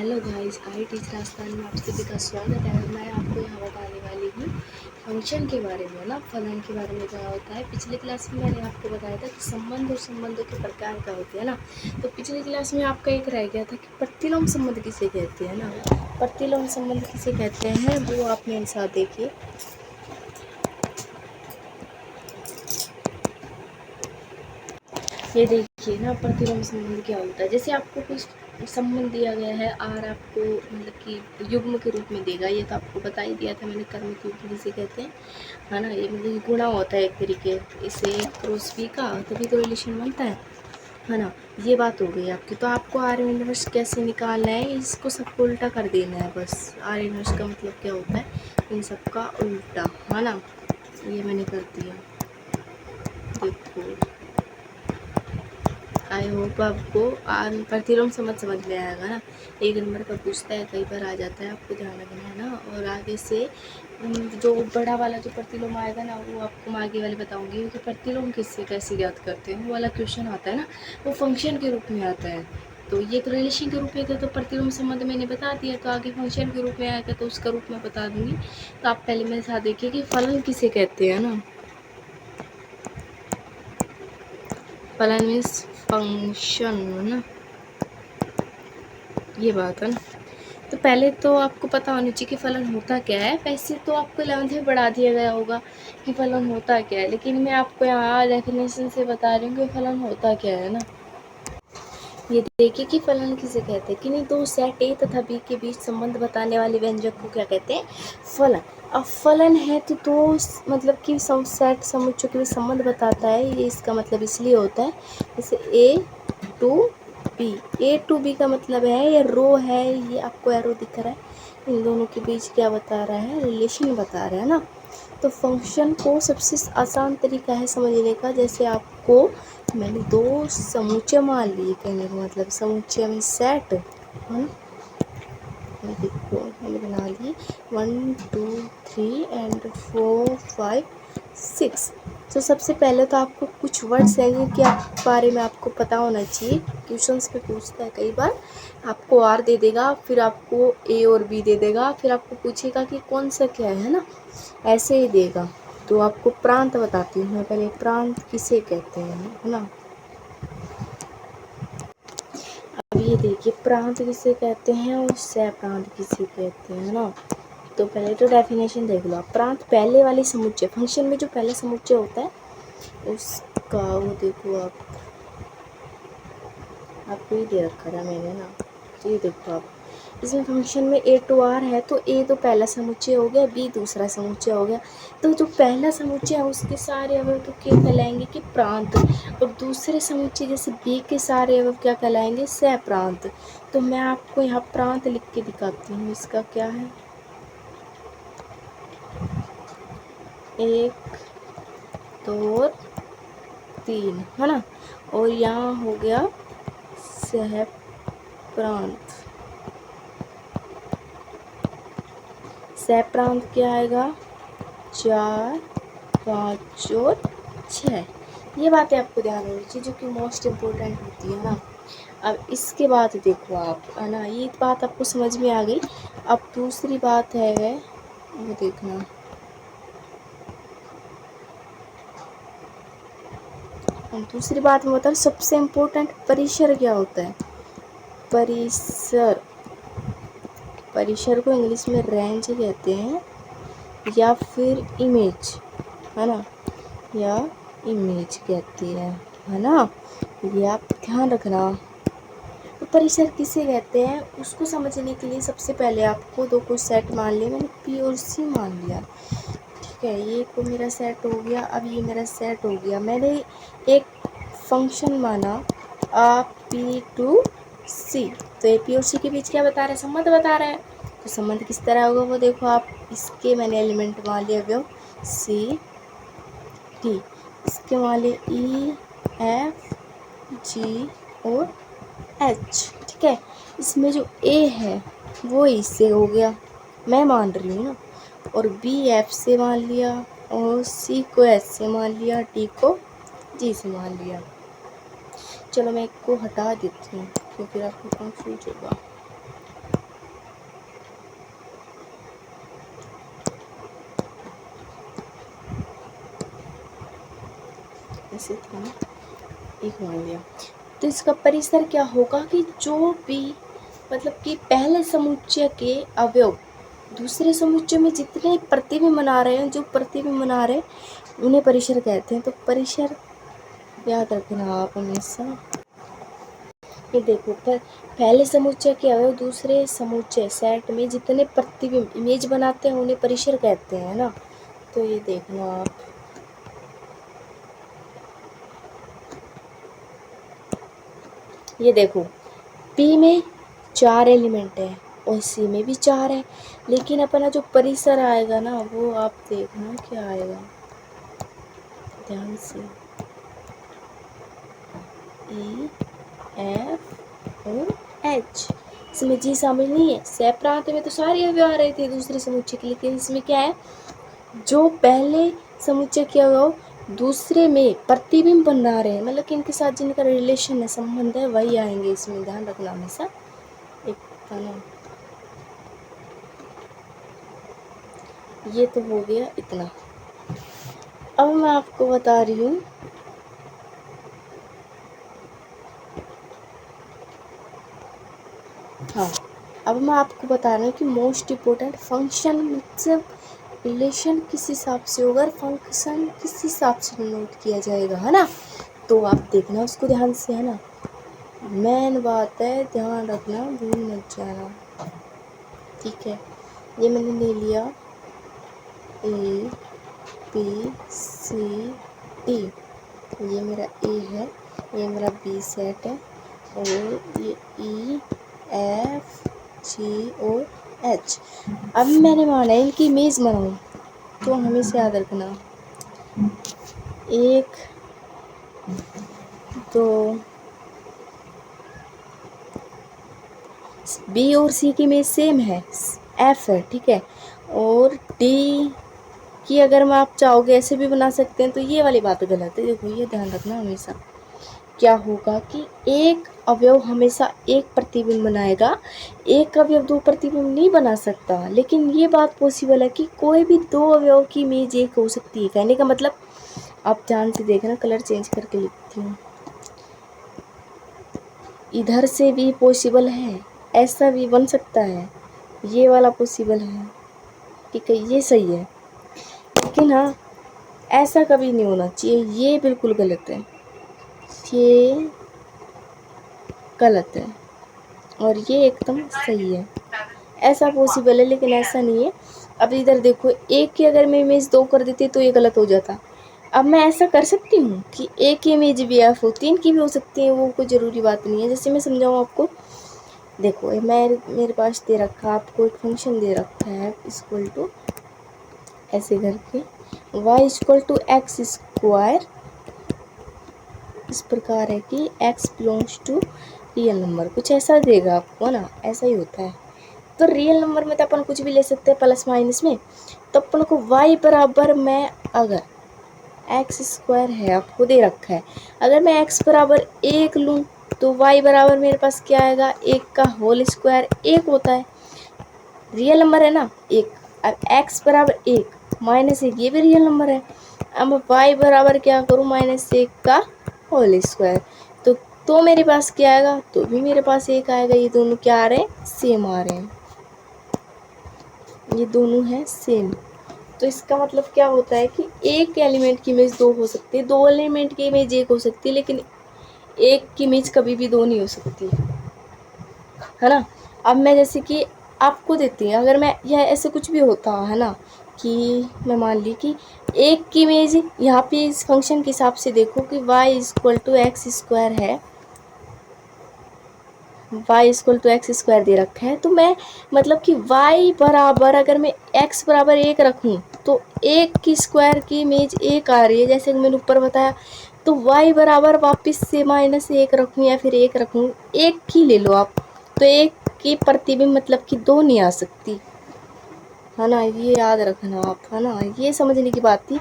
Hello guys, आई teacher आस्थान में आप सभी का स्वागत है। मैं आपको यहाँ बताने वाली हूँ फंक्शन के बारे में, ना फलन के बारे में क्या होता है। पिछले क्लास में मैंने आपको बताया था कि संबंध और संबंधों के प्रकार क्या होते हैं ना। तो पिछली क्लास में आपका एक रह गया था कि प्रतिलोम संबंध किसे कहते हैं ना। प्रतिलोम संबंध किसे कहते हैं वो आप मेरे साथ देखिए। ये देखिए ना, प्रतिलोम संबंध क्या होता है। जैसे आपको कुछ संबंध दिया गया है, आर आपको मतलब कि युग्म के रूप में देगा। ये तो आपको बता ही दिया था मैंने, कर्म के युग्म जिसे कहते हैं, है ना। ये मतलब गुणा होता है एक तरीके, इसे क्रॉस बी का, तभी तो रिलेशन बनता है ना। ये बात हो गई आपकी। तो आपको आर इनवर्स कैसे निकालना है, इसको सबको उल्टा कर देना है बस। आर इनवर्स का मतलब क्या होता है, इन सबका उल्टा, है ना। ये मैंने कर दिया, देखो। आई होप आपको प्रतिलोम समझ में आएगा ना। एक नंबर का पूछता है, कई बार आ जाता है, आपको ध्यान रखना है ना। और आगे से जो बड़ा वाला जो प्रतिलोम आएगा ना, वो आपको मैं आगे वाले बताऊंगी। क्योंकि प्रतिलोम किससे कैसे ज्ञात करते हैं वो वाला क्वेश्चन आता है ना, वो फंक्शन के रूप में आता है। तो ये तो रिलेशन के रूप में था, तो प्रतिलोम संबंध मैंने बता दिया। तो आगे फंक्शन के रूप में आएगा तो उसका रूप मैं बता दूंगी। तो आप पहले मेरे साथ देखिए कि फलन किसे कहते हैं ना। फलन मीन्स फंक्शन, ना, ये बात है ना। तो पहले तो आपको पता होना चाहिए कि फलन होता क्या है। वैसे तो आपको 11th में पढ़ा दिया गया होगा कि फलन होता क्या है, लेकिन मैं आपको यहाँ डेफिनेशन से बता रही हूँ कि फलन होता क्या है ना। ये देखिए कि फलन किसे कहते हैं। किन्हीं दो सेट ए तथा बी के बीच संबंध बताने वाले व्यंजक को क्या कहते हैं, फलन। अब फलन है तो दो मतलब कि सेट समुच्चयों के बीच संबंध बताता है। ये इसका मतलब इसलिए होता है, जैसे A to B. A to B का मतलब है ये रो है, ये आपको एरो दिख रहा है, इन दोनों के बीच क्या बता रहा है, रिलेशन बता रहा है ना। तो फंक्शन को सबसे आसान तरीका है समझने का, जैसे आपको मैंने दो समुच्चय मान लिए, कहने का मतलब समुच्चय में सेट है। देखो मैंने बना लिए 1 2 3 एंड 4 5 6। तो सबसे पहले तो आपको कुछ वर्ड्स हैं कि आप बारे में आपको पता होना चाहिए। क्वेश्चंस पे पूछता है कई बार, आपको आर दे देगा, फिर आपको ए और बी दे देगा, फिर आपको पूछेगा कि कौन सा क्या है ना, ऐसे ही देगा। तो आपको प्रांत बताती हूँ मैं पहले, प्रांत किसे कहते हैं, है ना। अब ये देखिए, प्रांत किसे कहते हैं और सह प्रांत किसे कहते हैं ना। तो पहले तो डेफिनेशन देख लो आप। प्रांत पहले वाले समुच्चय, फंक्शन में जो पहला समुच्चय होता है उसका वो देखो आपको ये दे रखा था मैंने ना। तो ये देखो आप, इसमें फंक्शन में ए टू आर है, तो ए तो पहला समुच्चय हो गया, बी दूसरा समुच्चय हो गया। तो जो पहला समुच्चय है उसके सारे अवयव तो क्या कहलाएंगे कि प्रांत, और दूसरे समुच्चय जैसे बी के सारे अवयव क्या कहलाएंगे, सह प्रांत। तो मैं आपको यहाँ प्रांत लिख के दिखाती हूँ। इसका क्या है, 1 2 3, है ना। और यहाँ हो गया सह प्रांत। सह प्रांत क्या आएगा, 4 5 और 6। ये बातें आपको ध्यान होनी चाहिए जो कि मोस्ट इम्पोर्टेंट होती है ना। अब इसके बाद देखो आप, है ना, ये बात आपको समझ में आ गई। अब दूसरी बात है वो देखना। और दूसरी बात में बता, सबसे इम्पोर्टेंट परिसर क्या होता है। परिसर, परिसर को इंग्लिश में रेंज कहते हैं, या फिर इमेज, है ना, या इमेज कहती है ना। ये आप ध्यान रखना। तो परिसर किसे कहते हैं उसको समझने के लिए सबसे पहले आपको दो कुछ सेट मान लिए। मैंने पी और सी मान लिया, ठीक है। ये को मेरा सेट हो गया, अब ये मेरा सेट हो गया। मैंने एक फंक्शन माना आ पी टू सी, तो ए पी और सी के बीच क्या बता रहा है, संबंध बता रहा है। तो संबंध किस तरह होगा वो देखो आप। इसके मैंने एलिमेंट मान लिया अवयव सी डी, इसके मान लिए ई एफ जी और एच, ठीक है। इसमें जो ए है वो इससे हो गया, मैं मान रही हूँ ना, और बी एफ से मान लिया, और सी को एच से मान लिया, डी को जी से मान लिया। चलो मैं एक को हटा देती हूँ क्योंकि आपको कंफ्यूज होगा। ऐसे था ना, एक मान लिया। तो इसका परिसर क्या होगा कि जो भी मतलब कि पहले समुच्चय के अवयव दूसरे समुच्चय में जितने प्रतिबिंब बना रहे हैं, जो प्रतिबिंब बना रहे हैं उन्हें परिसर कहते हैं। तो परिसर याद रखना आप हमेशा। ये देखो, पर पहले समुच्चय के अवयव दूसरे समुच्चय सेट में जितने प्रतिबिंब इमेज बनाते हैं उन्हें परिसर कहते हैं ना। तो ये देखना आप, ये देखो P में 4 एलिमेंट है और C में भी 4 है, लेकिन अपना जो परिसर आएगा ना वो आप देखना क्या आएगा, ध्यान से। E, F और H, इसमें G शामिल नहीं है। सह प्रांत में तो सारे अवयव आ रहे थे दूसरे समुच्चय के, लेकिन इसमें क्या है, जो पहले समुच्चय के अवयव दूसरे में प्रतिबिंब बना रहे हैं, मतलब कि इनके साथ जिनका रिलेशन है, संबंध है, वही आएंगे इसमें, ध्यान रखना हमेशा। एक ना, ये तो हो गया इतना। अब मैं आपको बता रही हूँ हाँ, अब मैं आपको बता रही हूँ कि मोस्ट इम्पोर्टेंट फंक्शन मतलब रिलेशन किस हिसाब से होगा, फंक्शन किस हिसाब से नोट किया जाएगा, है ना। तो आप देखना उसको ध्यान से, है ना। मेन बात है, ध्यान रखना, भूल मत जाना, ठीक है। ये मैंने ले लिया A B C D, ये मेरा A है, ये मेरा B सेट है, और ये E F G और H। अब मैंने माना है इनकी इमेज बनाऊँ, तो हमेशा याद रखना 1 2 B और C की इमेज सेम है, F है, ठीक है। और D की अगर मैं आप चाहोगे ऐसे भी बना सकते हैं, तो ये वाली बात गलत है। देखो ये ध्यान रखना हमेशा, क्या होगा कि एक अवयव हमेशा एक प्रतिबिंब बनाएगा, एक अवयव 2 प्रतिबिंब नहीं बना सकता। लेकिन ये बात पॉसिबल है कि कोई भी 2 अवयव की इमेज एक हो सकती है। कहने का मतलब, आप ध्यान से देखना, कलर चेंज करके लिखती हूँ, इधर से भी पॉसिबल है, ऐसा भी बन सकता है, ये वाला पॉसिबल है, ठीक है, ये सही है। लेकिन हाँ, ऐसा कभी नहीं होना चाहिए, ये बिल्कुल गलत है, ये गलत है, और ये एकदम सही है। ऐसा पॉसिबल है, लेकिन ऐसा नहीं है। अब इधर देखो, एक की अगर मैं इमेज 2 कर देती तो ये गलत हो जाता। अब मैं ऐसा कर सकती हूँ कि एक की इमेज भी एफ हो, 3 की भी हो सकती है, वो कोई ज़रूरी बात नहीं है। जैसे मैं समझाऊँ आपको, देखो मेरे पास दे रखा, आपको एक फंक्शन दे रखा है इक्वल टू, ऐसे करके y equal to x square, इस प्रकार है कि x belongs to real number, कुछ ऐसा देगा आपको ना, ऐसा ही होता है। तो रियल नंबर में तो अपन कुछ भी ले सकते हैं प्लस माइनस में, तो अपन को y बराबर, मैं अगर एक्स स्क्वायर है आपको दे रखा है, अगर मैं x बराबर 1 लूँ तो y बराबर मेरे पास क्या आएगा, 1 का होल स्क्वायर 1 होता है, रियल नंबर है ना 1। अब x बराबर 1 माइनस 1, ये भी रियल नंबर है। अब y बराबर क्या करूँ, -1 का होल स्क्वायर, तो मेरे पास क्या आएगा, तो भी मेरे पास 1 आएगा। ये दोनों क्या आ रहे हैं, सेम आ रहे हैं, ये दोनों हैं सेम। तो इसका मतलब क्या होता है कि एक एलिमेंट की इमेज 2 हो सकती है, 2 एलिमेंट की इमेज 1 हो सकती है, लेकिन एक की इमेज कभी भी 2 नहीं हो सकती है ना। अब मैं जैसे कि आपको देती हूँ, अगर मैं यह ऐसे कुछ भी होता है ना, कि मैं मान ली कि एक की इमेज यहाँ पे इस फंक्शन के हिसाब से देखो कि y equal to x square है, y equal to x square दे रखा है, तो मैं मतलब कि y बराबर अगर मैं x बराबर 1 रखूँ तो 1 की स्क्वायर की इमेज 1 आ रही है, जैसे कि मैंने ऊपर बताया। तो y बराबर वापस से -1 रखूँ या फिर 1 रखूँ, 1 की ले लो आप, तो 1 की प्रतिबिंब मतलब कि 2 नहीं आ सकती, है ना। ये याद रखना आप, है ना, ये समझने की बात थी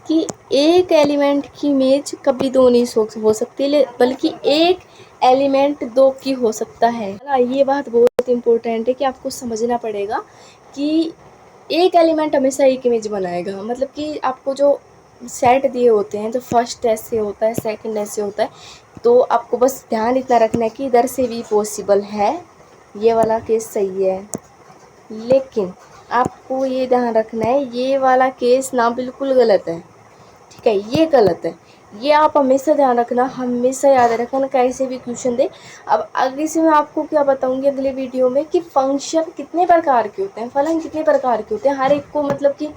कि एक एलिमेंट की इमेज कभी 2 नहीं हो सकती, बल्कि एक एलिमेंट 2 की हो सकता है ना। ये बात बहुत इंपॉर्टेंट है कि आपको समझना पड़ेगा कि एक एलिमेंट हमेशा एक इमेज बनाएगा, मतलब कि आपको जो सेट दिए होते हैं, तो फर्स्ट ऐसे होता है, सेकंड ऐसे होता है। तो आपको बस ध्यान इतना रखना है कि इधर से भी पॉसिबल है, ये वाला केस सही है, लेकिन आपको ये ध्यान रखना है ये वाला केस ना बिल्कुल गलत है, ठीक है, ये गलत है। ये आप हमेशा ध्यान रखना, हमेशा याद रखना कैसे भी क्वेश्चन दे। अब आगे से मैं आपको क्या बताऊंगी अगले वीडियो में कि फंक्शन कितने प्रकार के होते हैं, फलन कितने प्रकार के होते हैं, हर एक को मतलब कि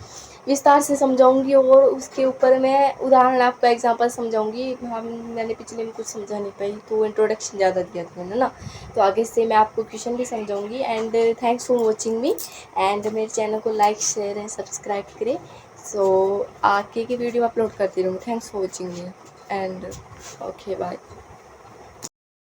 विस्तार से समझाऊंगी, और उसके ऊपर मैं उदाहरण आपका एग्जांपल समझाऊंगी। हम मैंने पिछले में कुछ समझा नहीं पाई, तो इंट्रोडक्शन ज़्यादा दिया था मैंने ना, तो आगे से मैं आपको क्वेश्चन भी समझाऊंगी। And thanks for watching me, and मेरे चैनल को लाइक शेयर एंड सब्सक्राइब करें। सो आगे की वीडियो अपलोड करती रहूँगी। Thanks for watching me and okay bye.